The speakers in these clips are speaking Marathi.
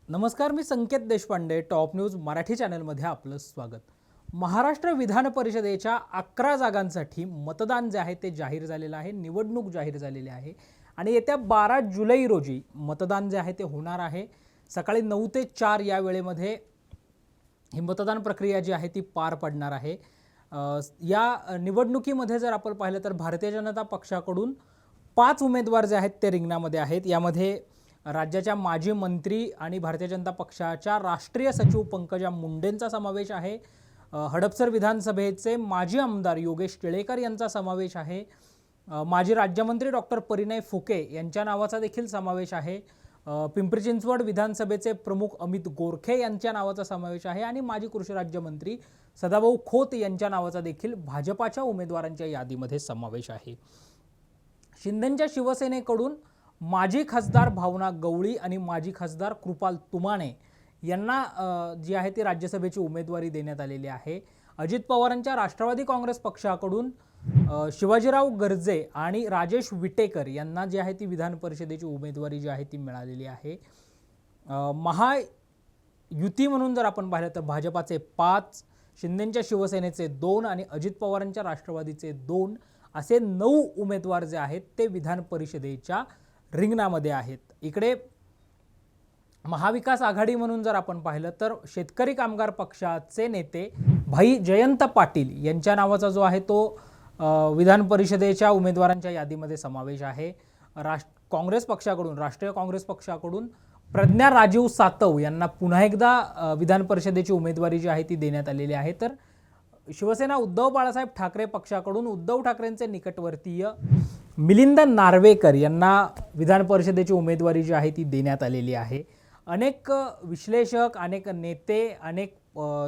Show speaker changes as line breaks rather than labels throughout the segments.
नमस्कार, मी संकेत देशपांडे. टॉप न्यूज मराठी चॅनलमध्ये आपलं स्वागत. महाराष्ट्र विधान परिषदेच्या 11 जागांसाठी मतदान जे आहे ते जाहीर झालेलं आहे. निवडणूक जाहीर झालेली आहे आणि येत्या 12 जुलै रोजी मतदान जे आहे ते होणार आहे. सकाळी 9 ते 4 या वेळेमध्ये ही मतदान प्रक्रिया जी आहे ती पार पडणार आहे. या निवडणुकीमध्ये जर आपण पाहिलं तर भारतीय जनता पक्षाकडून 5 उमेदवार जे आहेत ते रिंगणामध्ये आहेत. यामध्ये राज्याच्या माजी मंत्री आणि भारतीय जनता पक्षाच्या राष्ट्रीय सचिव पंकजा मुंडेंचा समावेश आहे. हडपसर विधानसभेचे माजी आमदार योगेश टिळेकर यांचा समावेश आहे. माजी राज्यमंत्री डॉक्टर परिणय फुके यांच्या नावाचा देखील समावेश आहे. पिंपरी चिंचवड विधानसभेचे प्रमुख अमित गोरखे यांच्या नावाचा समावेश आहे आणि माजी कृषी राज्यमंत्री सदाभाऊ खोत यांच्या नावाचा देखील भाजपाच्या उमेदवारांच्या यादीमध्ये समावेश आहे. शिंदेंच्या शिवसेनेकडून माजी खासदार भावना गवळी आणि माजी खासदार कृपाल तुमाणे यांना जी आहे ती राज्यसभेची उमेदवारी देण्यात आलेली आहे. अजित पवारांच्या राष्ट्रवादी काँग्रेस पक्षाकडून शिवाजीराव गर्जे आणि राजेश विटेकर यांना जी आहे ती विधान परिषदेची उमेदवारी जी आहे ती मिळालेली आहे. महायुती म्हणून जर आपण पाहिलं तर भाजपाचे 5, शिंदेंच्या शिवसेनेचे 2 आणि अजित पवारांच्या राष्ट्रवादीचे 2 असे 9 उमेदवार जे आहेत ते विधान परिषदेच्या रिंगणामध्ये आहेत. इकडे महाविकास आघाडी म्हणून जर आपण पाहिलं तर शेतकरी कामगार पक्षाचे नेते भाई जयंत पाटील यांच्या नावाचा जो आहे तो विधान परिषदेच्या उमेदवारांच्या यादीमध्ये समावेश आहे. काँग्रेस पक्षाकडून राष्ट्रीय काँग्रेस पक्षाकडून प्रज्ञा राजीव सातव यांना पुन्हा एकदा विधान परिषदेची उमेदवारी जी आहे ती देण्यात आलेली आहे. तर शिवसेना उद्धव बाळासाहेब ठाकरे पक्षाकडून उद्धव ठाकरेंचे निकटवर्तीय मिलिंद नार्वेकर यांना विधान परिषदेची उमेदवारी जी आहे ती देण्यात आलेली आहे. अनेक विश्लेषक, अनेक नेते, अनेक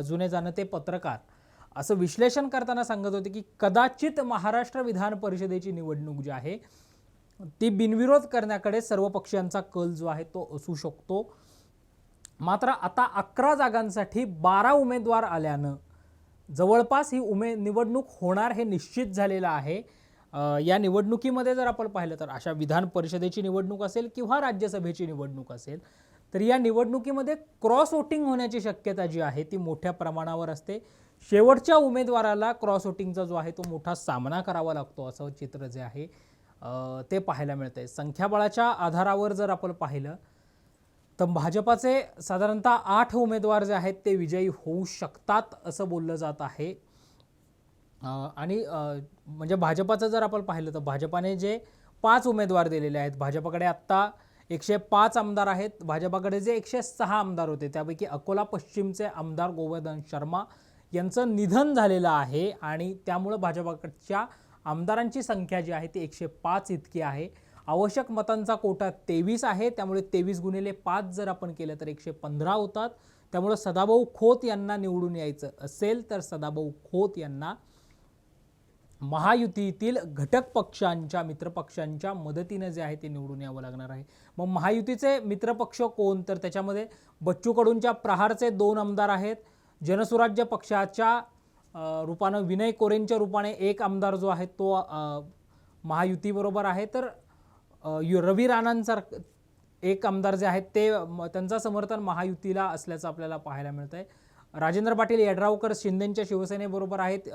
जुने जाणते पत्रकार असं विश्लेषण करताना सांगत होते की कदाचित महाराष्ट्र विधान परिषदेची निवडणूक जी आहे ती बिनविरोध करण्याकडे सर्व पक्षांचा कल जो आहे तो असू शकतो. मात्र आता 11 जागांसाठी 12 उमेदवार आल्यानं जवळपास ही निवडणूक होणार हे निश्चित झालेलं आहे. या निवडणुकीमध्ये जर आपण पाहिलं तर अशा विधान परिषदेची निवडणूक असेल किंवा राज्यसभेची निवडणूक असेल तर या निवडणुकीमध्ये क्रॉस वोटिंग होण्याची शक्यता जी आहे ती मोठ्या प्रमाणावर असते. शेवटच्या उमेदवाराला क्रॉस वोटिंगचा जो आहे तो मोठा सामना करावा लागतो असं चित्र जे आहे ते पाहायला मिळतंय. संख्याबळाच्या आधारावर जर आपण पाहिलं तर भाजपाचे साधारणतः 8 उमेदवार जे आहेत ते विजयी होऊ शकतात असं बोललं जात आहे. आणि म्हणजे भाजपाचं जर आपण पाहिलं तर भाजपाने जे 5 उमेदवार दिलेले आहेत, भाजपाकडे आत्ता 105 आमदार आहेत. भाजपाकडे जे 106 आमदार होते त्यापैकी अकोला पश्चिमचे आमदार गोवर्धन शर्मा यांचं निधन झालेलं आहे आणि त्यामुळे भाजपाकडच्या आमदारांची संख्या जी आहे ती 105 इतकी आहे. आवश्यक मतांचा कोटा 23 आहे, त्यामुळे 23 गुणिले 5 जर आपण केलं तर 115 होतात. त्यामुळे सदाभाऊ खोत यांना निवडून यायचं असेल तर सदाभाऊ खोत यांना महायुतीतील घटक पक्षांच्या मित्रपक्षांच्या मदतीने जे आहे ते निवडून यावं लागणार आहे. मग महायुतीचे मित्रपक्ष कोण, तर त्याच्यामध्ये बच्चू कडूंच्या प्रहारचे 2 आमदार आहेत. जनसुराज्य पक्षाच्या रूपानं विनय कोरेंच्या रूपाने 1 आमदार जो आहे तो महायुतीबरोबर आहे. तर रवी राणांसारखं 1 आमदार जे आहेत ते त्यांचं समर्थन महायुतीला असल्याचं आपल्याला पाहायला मिळतंय. राजेंद्र पाटील यड्रावकर शिंदेंच्या शिवसेनेबरोबर आहेत,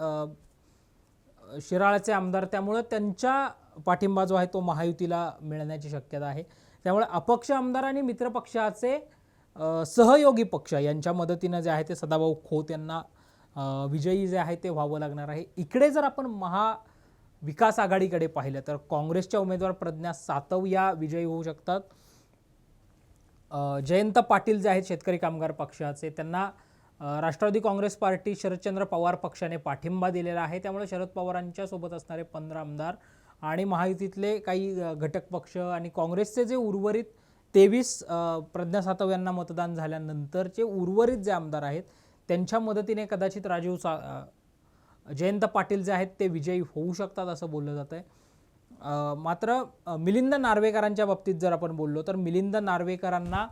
शिराळाचे आमदार, त्यामुळे त्यांचा पाठिंबा जो आहे तो महायुतीला मिळण्याची शक्यता आहे. त्यामुळे अपक्ष आमदार आणि मित्रपक्षाचे सहयोगी पक्ष यांच्या मदतीनं जे आहे ते सदाभाऊ खोत यांना विजयी जे आहे ते व्हावं लागणार आहे. इकडे जर आपण महाविकास आघाडीकडे पाहिलं तर काँग्रेसच्या उमेदवार प्रज्ञा सातव या विजयी होऊ शकतात. जयंत पाटील जे आहेत शेतकरी कामगार पक्षाचे, त्यांना राष्ट्रवादी काँग्रेस पार्टी शरदचंद्र पवार पक्षाने पाठिंबा दिलेला आहे. त्यामुळे शरद पवारांच्या सोबत असणारे 15 आमदार आणि महायुतीतले काही घटक पक्ष आणि काँग्रेसचे जे उर्वरित 23 प्रज्ञा सातव यांना मतदान झाल्यानंतरचे उर्वरित जे आमदार आहेत त्यांच्या मदतीने कदाचित जयंत पाटील जे आहेत ते विजयी होऊ शकतात असं बोललं जात आहे. मात्र मिलिंद नार्वेकरांच्या बाबतीत जर आपण बोललो तर मिलिंद नार्वेकरांना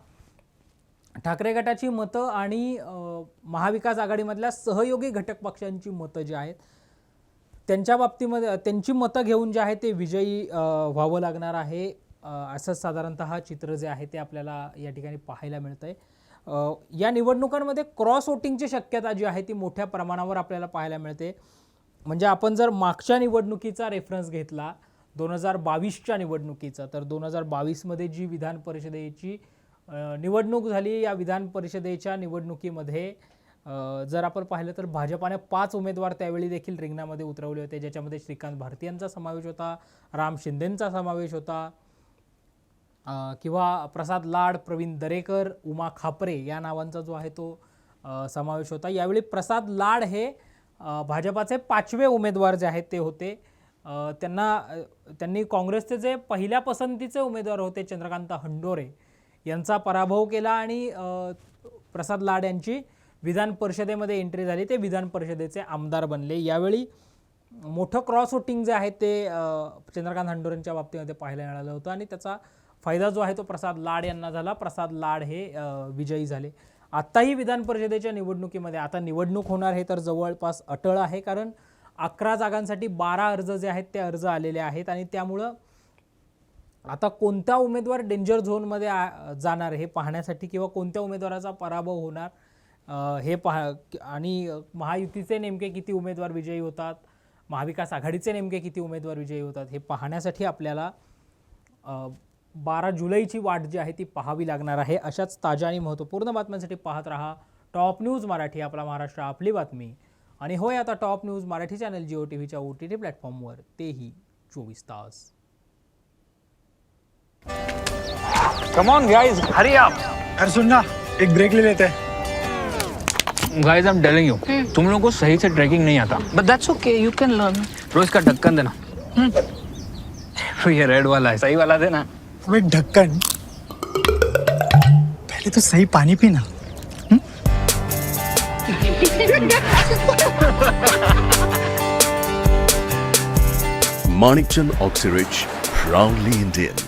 ठाकरे गटाची मतं आणि महाविकास आघाडीमधल्या सहयोगी घटक पक्षांची मतं जी आहेत त्यांच्या बाबतीमध्ये त्यांची मतं घेऊन जे आहे ते विजयी व्हावं लागणार आहे. असं साधारणतः चित्र जे आहे ते आपल्याला या ठिकाणी पाहायला मिळतंय. या निवडणुकांमध्ये क्रॉस वोटिंगची शक्यता जी आहे ती मोठ्या प्रमाणावर आपल्याला पाहायला मिळते. म्हणजे आपण जर मागच्या निवडणुकीचा रेफरन्स घेतला 2022च्या निवडणुकीचा, तर 2022मध्ये जी विधान परिषदेची निवडणूक झाली, या विधान परिषदेच्या निवडणुकीमध्ये जर आपण पाहिलं तर भाजपाने 5 उमेदवार त्यावेळी देखील रिंगणामध्ये उतरवले होते, ज्याच्यामध्ये श्रीकांत भारती यांचा समावेश होता, राम शिंदेंचा समावेश होता, किंवा प्रसाद लाड, प्रवीण दरेकर, उमा खापरे या नावांचा जो आहे तो समावेश होता. यावेळी प्रसाद लाड हे भाजपाचे 5वे उमेदवार जे आहेत ते होते. त्यांनी काँग्रेसचे जे पहिल्या पसंतीचे उमेदवार होते चंद्रकांत हंडोरे यांचा पराभव केला आणि प्रसाद लाड यांची विधान परिषदेमध्ये एंट्री झाली. ते विधान परिषदेचे आमदार बनले. यावेळी मोठं क्रॉस वोटिंग जे आहे ते चंद्रकांत हंडोरेंच्या बाबतीमध्ये पाहायला मिळालं होतं आणि त्याचा फायदा जो आहे तो प्रसाद लाड यांना झाला. प्रसाद लाड हे विजयी झाले. आत्ताही विधान परिषदेच्या निवडणुकीमध्ये आता निवडणूक होणार हे तर जवळपास अटळ आहे, कारण 11 जागांसाठी 12 अर्ज जे आहेत ते अर्ज आलेले आहेत आणि त्यामुळं आता कोणता उमेदवार डेंजर झोनमध्ये जाणार हे पाहण्यासाठी किंवा कोणत्या उमेदवाराचा पराभव होणार हे आणि महायुतीचे नेमके किती उमेदवार विजयी होतात, महाविकास आघाडीचे नेमके किती उमेदवार विजयी होतात हे पाहण्यासाठी आपल्याला 12 जुलैची वाट जी आहे ती पाहावी लागणार आहे. अशाच ताज्या आणि महत्त्वपूर्ण बातम्यांसाठी पाहत रहा टॉप न्यूज मराठी, आपला महाराष्ट्र आपली बातमी. आणि होय, आता top news Marathi channel Jio टीव्हीच्या OTT प्लॅटफॉर्मवर, तेही 24 तास.
Come on guys, hurry up.
यार सुन ना, एक ब्रेक ले लेते हैं.
Guys, I'm telling you, तुम लोगों को सही से ट्रैकिंग नहीं आता.
But that's okay, you can learn.
रोज का ढक्कन देना. तो ये रेड वाला है, सही वाला देना.
अब एक ढक्कन, पहले तो सही पानी पीना.
Manikchand Oxyrich, proudly Indian.